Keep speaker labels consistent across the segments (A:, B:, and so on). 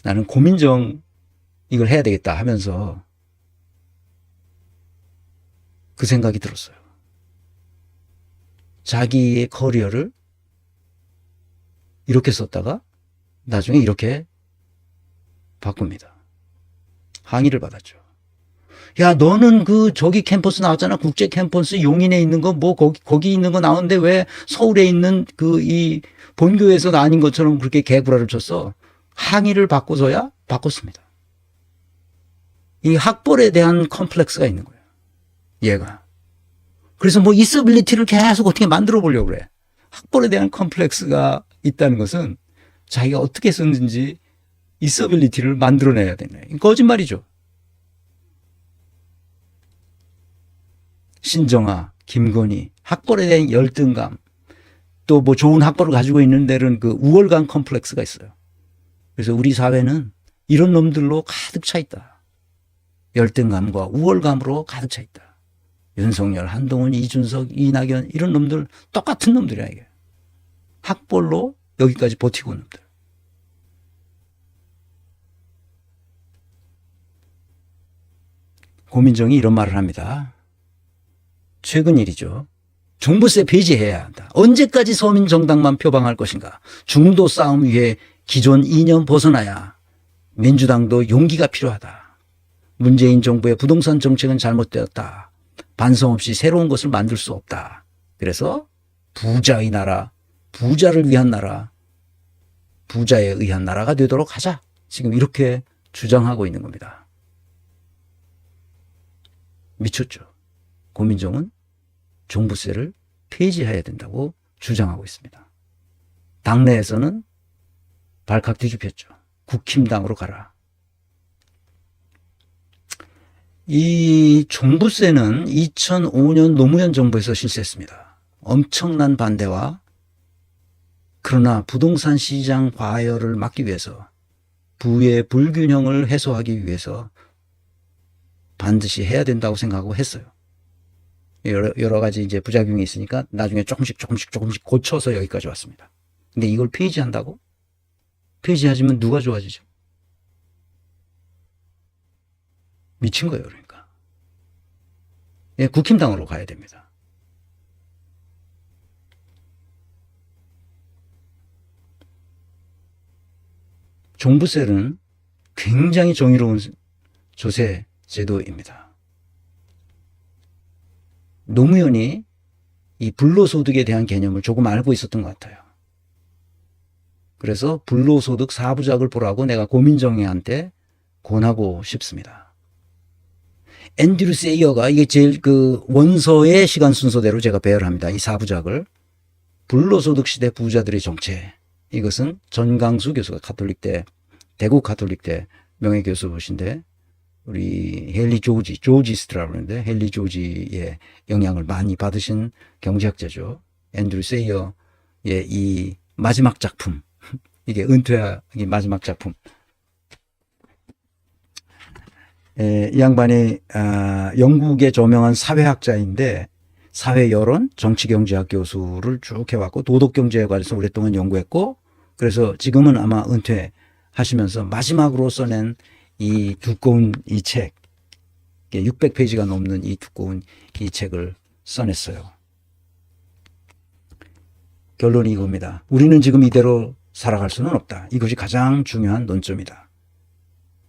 A: 나는 고민정 이걸 해야 되겠다 하면서 그 생각이 들었어요. 자기의 커리어를 이렇게 썼다가 나중에 이렇게 바꿉니다. 항의를 받았죠. 야, 너는 저기 캠퍼스 나왔잖아. 국제 캠퍼스 용인에 있는 거, 거기 있는 거 나오는데 왜 서울에 있는 이 본교에서 아닌 것처럼 그렇게 개구라를 쳤어? 항의를 받고서야 바꿨습니다. 이 학벌에 대한 컴플렉스가 있는 거예요. 얘가. 그래서 이서빌리티를 계속 어떻게 만들어 보려고 그래. 학벌에 대한 컴플렉스가 있다는 것은 자기가 어떻게 썼는지 있어빌리티를 만들어내야 되네. 거짓말이죠. 신정아, 김건희, 학벌에 대한 열등감, 또 좋은 학벌을 가지고 있는 데는 우월감 컴플렉스가 있어요. 그래서 우리 사회는 이런 놈들로 가득 차 있다. 열등감과 우월감으로 가득 차 있다. 윤석열, 한동훈, 이준석, 이낙연 이런 놈들 똑같은 놈들이야 이게. 학벌로 여기까지 버티고 있는 놈들. 고민정이 이런 말을 합니다. 최근 일이죠. 종부세 폐지해야 한다. 언제까지 서민정당만 표방할 것인가. 중도 싸움 위에 기존 이념 벗어나야 민주당도 용기가 필요하다. 문재인 정부의 부동산 정책은 잘못되었다. 반성 없이 새로운 것을 만들 수 없다. 그래서 부자의 나라, 부자를 위한 나라, 부자에 의한 나라가 되도록 하자. 지금 이렇게 주장하고 있는 겁니다. 미쳤죠. 고민정은 종부세를 폐지해야 된다고 주장하고 있습니다. 당내에서는 발칵 뒤집혔죠. 국힘당으로 가라. 이 종부세는 2005년 노무현 정부에서 실시했습니다. 엄청난 반대와 그러나 부동산 시장 과열을 막기 위해서 부의 불균형을 해소하기 위해서 반드시 해야 된다고 생각하고 했어요. 여러 가지 이제 부작용이 있으니까 나중에 조금씩 고쳐서 여기까지 왔습니다. 근데 이걸 폐지한다고? 폐지하지면 누가 좋아지죠? 미친 거예요, 그러니까. 예, 국힘당으로 가야 됩니다. 종부세는 굉장히 정의로운 조세 제도입니다. 노무현이 이 불로소득에 대한 개념을 조금 알고 있었던 것 같아요. 그래서 불로소득 4부작을 보라고 내가 고민정애한테 권하고 싶습니다. 앤드류 세이어가 이게 제일 원서의 시간 순서대로 제가 배열합니다. 이 4부작을. 불로소득 시대 부자들의 정체. 이것은 전강수 교수가 대구 가톨릭대 명예교수이신데 우리 헨리 조지스트라고 하는데 헨리 조지의 영향을 많이 받으신 경제학자죠. 앤드류 세이어의 이 마지막 작품. 이게 은퇴하기 마지막 작품. 이 양반이 영국의 저명한 사회학자인데 사회여론, 정치경제학 교수를 쭉 해왔고 도덕경제에 관해서 오랫동안 연구했고 그래서 지금은 아마 은퇴하시면서 마지막으로 써낸 이 두꺼운 이 책, 600페이지가 넘는 이 두꺼운 이 책을 써냈어요. 결론이 이겁니다. 우리는 지금 이대로 살아갈 수는 없다. 이것이 가장 중요한 논점이다.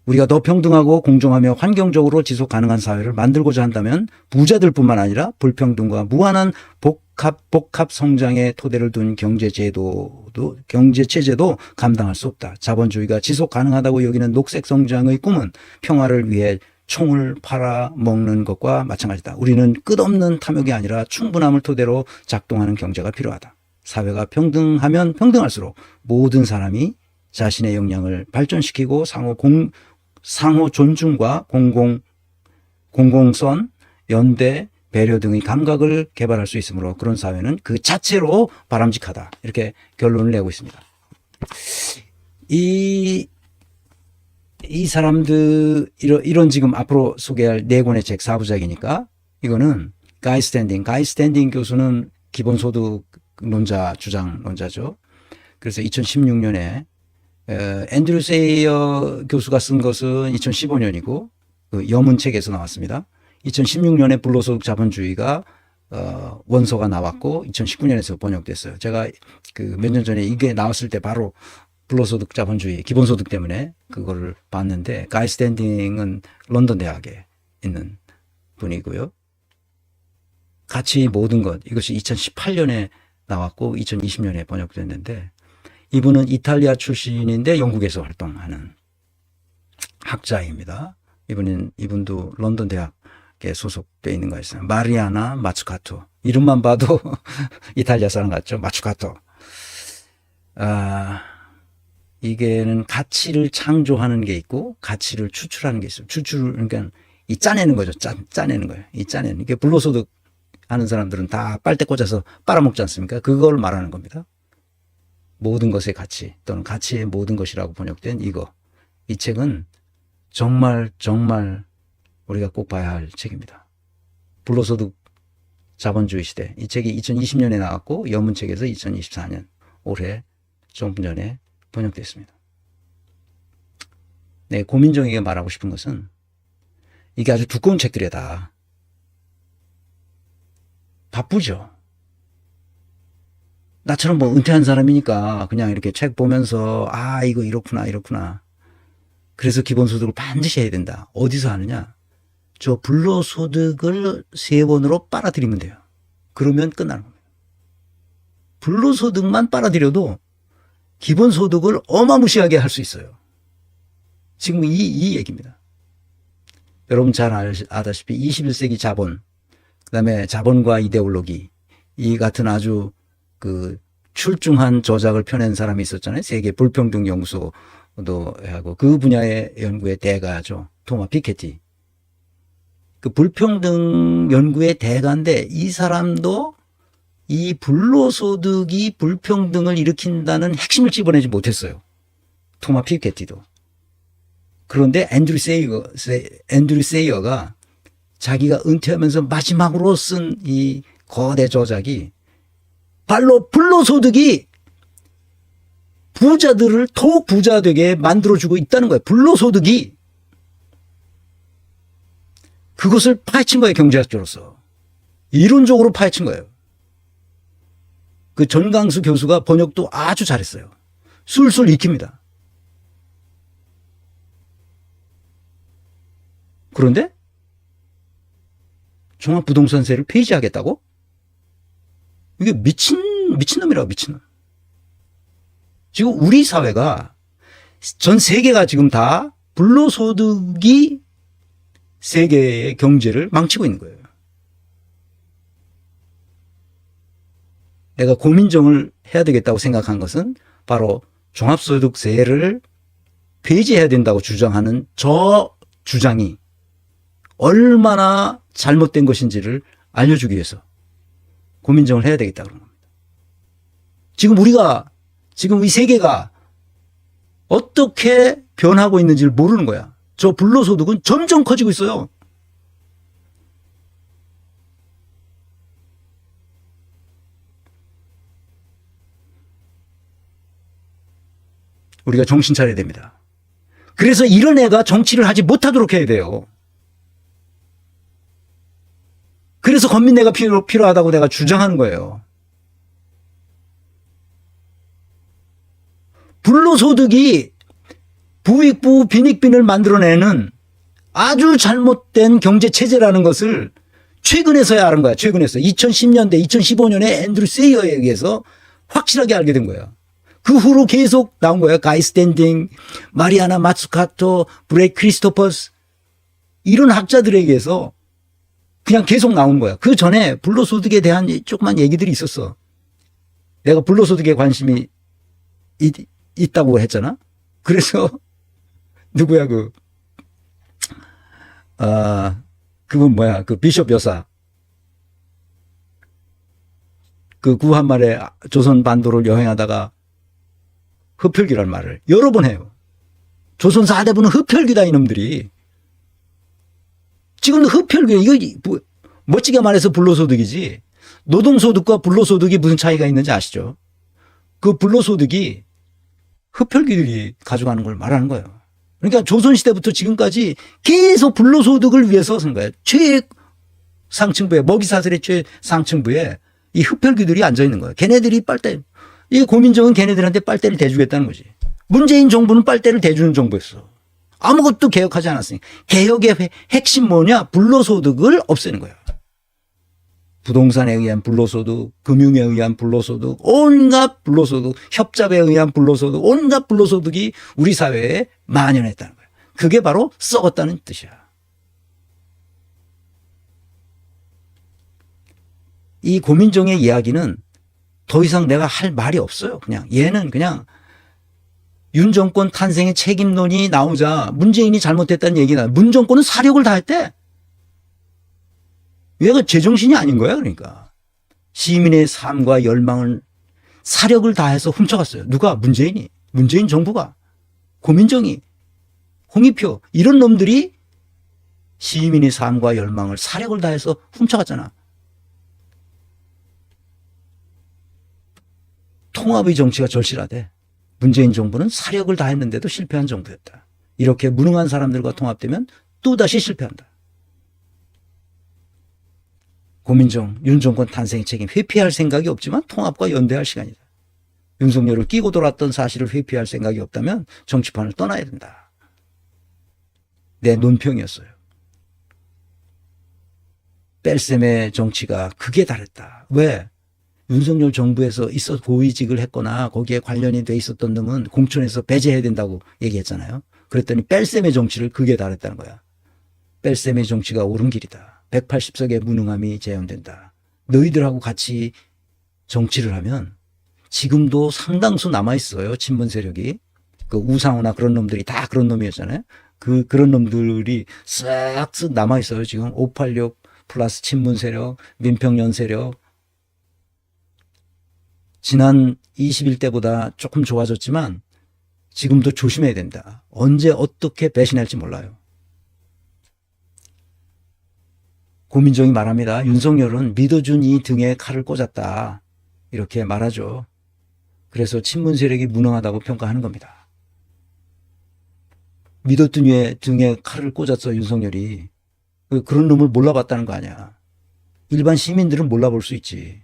A: 우리가 더 평등하고 공정하며 환경적으로 지속 가능한 사회를 만들고자 한다면 부자들뿐만 아니라 불평등과 무한한 복합 성장의 토대를 둔 경제체제도 감당할 수 없다. 자본주의가 지속 가능하다고 여기는 녹색 성장의 꿈은 평화를 위해 총을 팔아먹는 것과 마찬가지다. 우리는 끝없는 탐욕이 아니라 충분함을 토대로 작동하는 경제가 필요하다. 사회가 평등하면 평등할수록 모든 사람이 자신의 역량을 발전시키고 상호 존중과 공공선, 연대, 배려 등의 감각을 개발할 수 있으므로 그런 사회는 그 자체로 바람직하다. 이렇게 결론을 내고 있습니다. 이 사람들, 이런 지금 앞으로 소개할 4권의 책 4부작이니까 이거는 가이 스탠딩 교수는 기본소득 주장론자죠. 그래서 2016년에 앤드류 세이어 교수가 쓴 것은 2015년이고 그 여문책에서 나왔습니다. 2016년에 불로소득 자본주의가 원서가 나왔고 2019년에서 번역됐어요. 제가 그 몇 년 전에 이게 나왔을 때 바로 불로소득 자본주의 기본소득 때문에 그거를 봤는데 가이 스탠딩은 런던 대학에 있는 분이고요. 가치 모든 것 이것이 2018년에 나왔고 2020년에 번역됐는데 이분은 이탈리아 출신인데 영국에서 활동하는 학자입니다. 이분도 런던 대학에 소속되어 있는 거였어요. 마리아나 마츠카토. 이름만 봐도 이탈리아 사람 같죠? 마츠카토. 이게는 가치를 창조하는 게 있고 가치를 추출하는 게 있어요. 그러니까 이 짜내는 거죠. 짜내는 거예요. 이 짜내는. 이게 불로소득 하는 사람들은 다 빨대 꽂아서 빨아먹지 않습니까? 그걸 말하는 겁니다. 모든 것의 가치 또는 가치의 모든 것이라고 번역된 이거. 이 책은 정말 우리가 꼭 봐야 할 책입니다. 불로소득 자본주의 시대. 이 책이 2020년에 나왔고 여문책에서 2024년 올해 조금 전에 번역됐습니다. 네, 고민정에게 말하고 싶은 것은 이게 아주 두꺼운 책들이야 다. 바쁘죠. 나처럼 뭐 은퇴한 사람이니까 그냥 이렇게 책 보면서 이거 이렇구나. 그래서 기본소득을 반드시 해야 된다. 어디서 하느냐? 저 불로소득을 3번으로 빨아들이면 돼요. 그러면 끝나는 겁니다. 불로소득만 빨아들여도 기본소득을 어마무시하게 할 수 있어요. 지금 이 얘기입니다. 여러분 잘 아다시피 21세기 자본, 그 다음에 자본과 이데올로기, 이 같은 아주 그 출중한 저작을 펴낸 사람이 있었잖아요. 세계 불평등 연구소도 하고 그 분야의 연구의 대가죠. 토마 피케티. 그 불평등 연구의 대가인데 이 사람도 이 불로소득이 불평등을 일으킨다는 핵심을 찝어내지 못했어요. 토마 피케티도. 그런데 앤드류 세이어가 자기가 은퇴하면서 마지막으로 쓴 이 거대 저작이 바로 불로소득이 부자들을 더욱 부자되게 만들어주고 있다는 거예요. 불로소득이. 그것을 파헤친 거예요. 경제학자로서. 이론적으로 파헤친 거예요. 그 전강수 교수가 번역도 아주 잘했어요. 술술 익힙니다. 그런데 종합부동산세를 폐지하겠다고? 이게 미친놈이라고, 미친놈. 지금 우리 사회가 전 세계가 지금 다 불로소득이 세계의 경제를 망치고 있는 거예요. 내가 고민정을 해야 되겠다고 생각한 것은 바로 종합소득세를 폐지해야 된다고 주장하는 저 주장이 얼마나 잘못된 것인지를 알려주기 위해서 고민정을 해야 되겠다 그런 겁니다. 지금 이 세계가 어떻게 변하고 있는지를 모르는 거야. 저 불로소득은 점점 커지고 있어요. 우리가 정신 차려야 됩니다. 그래서 이런 애가 정치를 하지 못하도록 해야 돼요. 그래서 권민내가 필요하다고 내가 주장하는 거예요. 불로소득이 부익부 빈익빈을 만들어내는 아주 잘못된 경제체제라는 것을 최근에서야 아는 거야. 최근에서. 2010년대, 2015년에 앤드류 세이어에 의해서 확실하게 알게 된 거야. 그 후로 계속 나온 거예요. 가이 스탠딩, 마리아나 마츠카토, 브레이 크리스토퍼스 이런 학자들에 의해서 그냥 계속 나온 거야. 그 전에 불로소득에 대한 조그만 얘기들이 있었어. 내가 불로소득에 관심이 있다고 했잖아. 그래서 누구야 그분 뭐야 그 비숍 여사 그 구한말에 조선 반도를 여행하다가 흡혈귀란 말을 여러 번 해요. 조선 4대부는 흡혈귀다 이놈들이. 지금 흡혈귀 이거 뭐, 멋지게 말해서 불로소득이지. 노동소득과 불로소득이 무슨 차이가 있는지 아시죠? 그 불로소득이 흡혈귀들이 가져가는 걸 말하는 거예요. 그러니까 조선시대부터 지금까지 계속 불로소득을 위해서 쓴 거예요. 최상층부에, 먹이사슬의 최상층부에 이 흡혈귀들이 앉아있는 거예요. 걔네들이 이 고민정은 걔네들한테 빨대를 대주겠다는 거지. 문재인 정부는 빨대를 대주는 정부였어. 아무것도 개혁하지 않았으니. 개혁의 핵심 뭐냐? 불로소득을 없애는 거야. 부동산에 의한 불로소득, 금융에 의한 불로소득, 온갖 불로소득, 협잡에 의한 불로소득, 온갖 불로소득이 우리 사회에 만연했다는 거예요. 그게 바로 썩었다는 뜻이야. 이 고민정의 이야기는 더 이상 내가 할 말이 없어요. 얘는 그냥 윤 정권 탄생의 책임론이 나오자 문재인이 잘못했다는 얘기나. 문 정권은 사력을 다했대. 얘가 제정신이 아닌 거야. 그러니까 시민의 삶과 열망을 사력을 다해서 훔쳐갔어요. 누가? 문재인이. 문재인 정부가. 고민정이, 홍익표 이런 놈들이 시민의 삶과 열망을 사력을 다해서 훔쳐갔잖아. 통합의 정치가 절실하대. 문재인 정부는 사력을 다했는데도 실패한 정부였다. 이렇게 무능한 사람들과 통합되면 또다시 실패한다. 고민정, 윤 정권 탄생의 책임 회피할 생각이 없지만 통합과 연대할 시간이다. 윤석열을 끼고 돌았던 사실을 회피할 생각이 없다면 정치판을 떠나야 된다. 내 논평이었어요. 뺄셈의 정치가 극에 달했다. 왜? 윤석열 정부에서 고위직을 했거나 거기에 관련이 돼 있었던 놈은 공천에서 배제해야 된다고 얘기했잖아요. 그랬더니 뺄셈의 정치를 극에 달했다는 거야. 뺄셈의 정치가 옳은 길이다. 180석의 무능함이 재현된다. 너희들하고 같이 정치를 하면 지금도 상당수 남아있어요. 친문 세력이. 그 우상호나 그런 놈들이 다 그런 놈이었잖아요. 그런 놈들이 싹쓱 남아있어요. 지금 586 플러스 친문 세력, 민평연 세력. 지난 21대보다 조금 좋아졌지만 지금도 조심해야 된다. 언제 어떻게 배신할지 몰라요. 고민정이 말합니다. 윤석열은 믿어준 이 등에 칼을 꽂았다. 이렇게 말하죠. 그래서 친문 세력이 무능하다고 평가하는 겁니다. 믿었던 등에 칼을 꽂았어 윤석열이. 그런 놈을 몰라봤다는 거 아니야. 일반 시민들은 몰라볼 수 있지.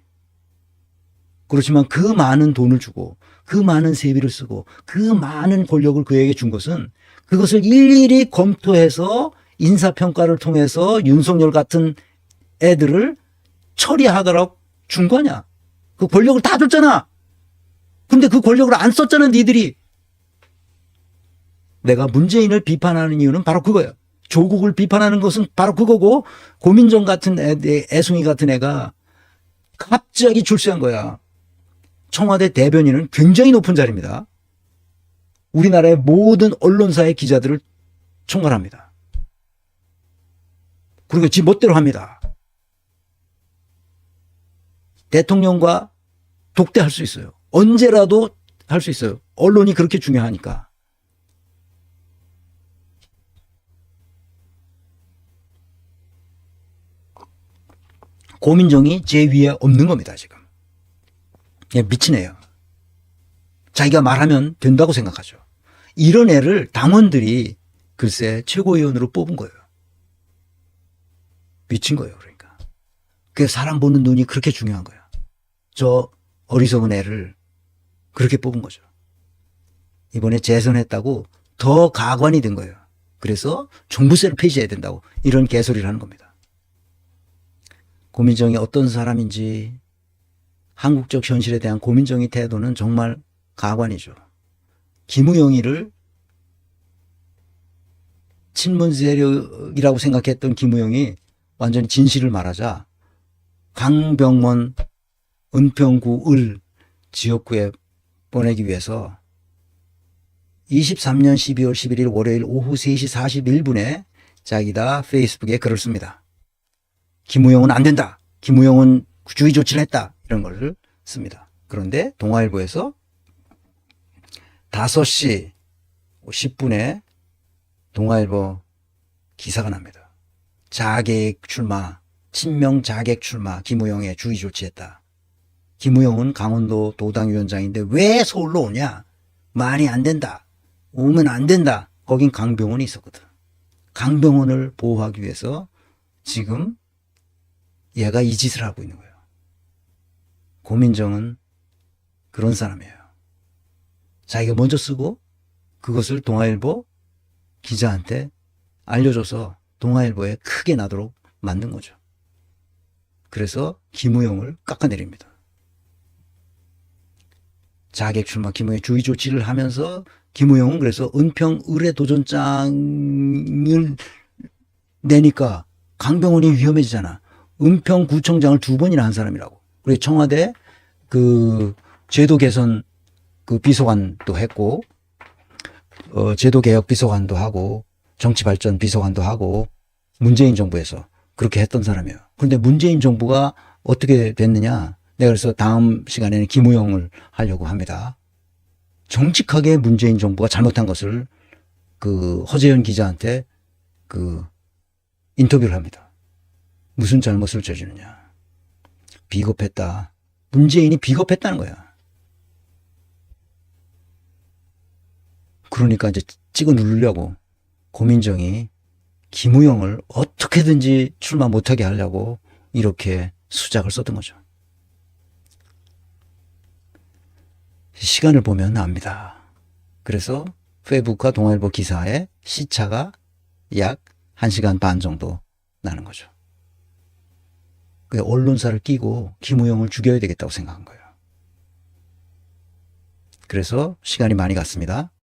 A: 그렇지만 그 많은 돈을 주고 그 많은 세비를 쓰고 그 많은 권력을 그에게 준 것은 그것을 일일이 검토해서 인사평가를 통해서 윤석열 같은 애들을 처리하도록 준 거냐. 그 권력을 다 줬잖아. 근데 그 권력을 안 썼잖아 니들이. 내가 문재인을 비판하는 이유는 바로 그거예요. 조국을 비판하는 것은 바로 그거고 고민정 같은 애송이 같은 애가 갑자기 출세한 거야. 청와대 대변인은 굉장히 높은 자리입니다. 우리나라의 모든 언론사의 기자들을 총괄합니다. 그리고 지 멋대로 합니다. 대통령과 독대할 수 있어요. 언제라도 할 수 있어요. 언론이 그렇게 중요하니까. 고민정이 제 위에 없는 겁니다. 지금. 미친 애예요. 자기가 말하면 된다고 생각하죠. 이런 애를 당원들이 글쎄 최고위원으로 뽑은 거예요. 미친 거예요. 그러니까. 그 사람 보는 눈이 그렇게 중요한 거야. 저 어리석은 애를 그렇게 뽑은 거죠. 이번에 재선했다고 더 가관이 된 거예요. 그래서 종부세를 폐지해야 된다고 이런 개소리를 하는 겁니다. 고민정이 어떤 사람인지 한국적 현실에 대한 고민정의 태도는 정말 가관이죠. 김우영이를 친문 세력이라고 생각했던 김우영이 완전히 진실을 말하자 강병원 은평구 을 지역구에 보내기 위해서 23년 12월 11일 월요일 오후 3시 41분에 자기다 페이스북에 글을 씁니다. 김우영은 안 된다. 김우영은 주의 조치를 했다. 이런 걸 씁니다. 그런데 동아일보에서 5시 10분에 동아일보 기사가 납니다. 자객 출마, 친명 자객 출마, 김우영의 주의 조치했다. 김우영은 강원도 도당위원장인데 왜 서울로 오냐? 말이 안 된다. 오면 안 된다. 거긴 강병원이 있었거든. 강병원을 보호하기 위해서 지금 얘가 이 짓을 하고 있는 거예요. 고민정은 그런 사람이에요. 자기가 먼저 쓰고 그것을 동아일보 기자한테 알려줘서 동아일보에 크게 나도록 만든 거죠. 그래서 김우영을 깎아내립니다. 자객 출마 김우영 주의 조치를 하면서 김우영은 그래서 은평 의뢰도전장을 내니까 강병원이 위험해지잖아. 은평구청장을 2번이나 한 사람이라고. 그리고 청와대 그 제도 개선 그 비서관도 했고, 제도 개혁 비서관도 하고, 정치 발전 비서관도 하고, 문재인 정부에서 그렇게 했던 사람이에요. 그런데 문재인 정부가 어떻게 됐느냐? 내가 그래서 다음 시간에는 김우영을 하려고 합니다. 정직하게 문재인 정부가 잘못한 것을 그 허재현 기자한테 그 인터뷰를 합니다. 무슨 잘못을 저지르냐? 비겁했다. 문재인이 비겁했다는 거야. 그러니까 이제 찍어 누르려고 고민정이 김우영을 어떻게든지 출마 못하게 하려고 이렇게 수작을 썼던 거죠. 시간을 보면 압니다. 그래서 페이북과 동아일보 기사에 시차가 약 1시간 반 정도 나는 거죠. 그 언론사를 끼고 김우영을 죽여야 되겠다고 생각한 거예요. 그래서 시간이 많이 갔습니다.